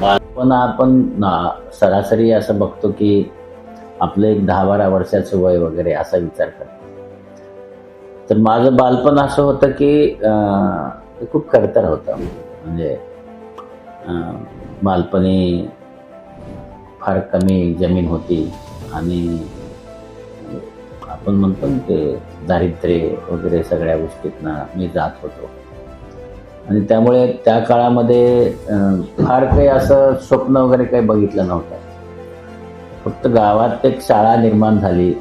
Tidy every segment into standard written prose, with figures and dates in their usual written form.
बालपण आपण सरासरी असं बघतो की आपलं एक 10-12 वर्षाचं वय वगैरे असा विचार करतो. तर माझं बालपण असं होतं की ते खूप खडतर होतं. म्हणजे बालपणी फार कमी जमीन होती आणि आपण म्हणतो ना ते दारिद्र्य वगैरे सगळ्या गोष्टीतनं मी जात होतो. आणि त्यामुळे त्या काळामध्ये फार काही असं स्वप्न वगैरे काही बघितलं नव्हतं. फक्त गावात एक शाळा निर्माण झाली,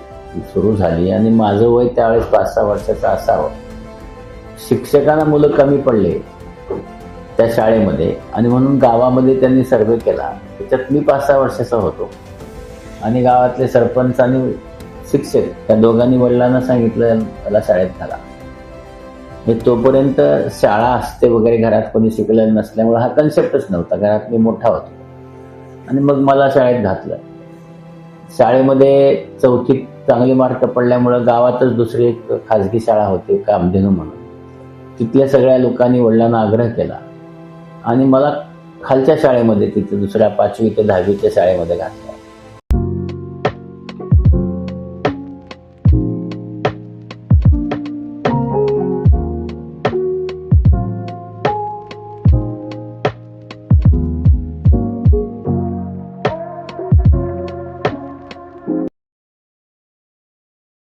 सुरू झाली आणि माझं वय त्यावेळेस 5-6 वर्षाचं असावं. शिक्षकांना मुलं कमी पडले त्या शाळेमध्ये आणि म्हणून गावामध्ये त्यांनी सर्वे केला. त्याच्यात मी 5-6 वर्षाचा होतो आणि गावातले सरपंच आणि शिक्षक त्या दोघांनी वडिलांना सांगितलं त्याला शाळेत घाला. हे तोपर्यंत शाळा असते वगैरे घरात कोणी शिकलेलं नसल्यामुळे हा कन्सेप्टच नव्हता. घरात मी मोठा होतो आणि मग मला शाळेत घातलं. शाळेमध्ये 4थीत चांगले मार्क पडल्यामुळं गावातच दुसरी एक खाजगी शाळा होती कामधेनू म्हणून. तिथल्या सगळ्या लोकांनी वडिलांना आग्रह केला आणि मला खालच्या शाळेमध्ये तिथे दुसऱ्या 5वी ते 10वीच्या शाळेमध्ये घातलं.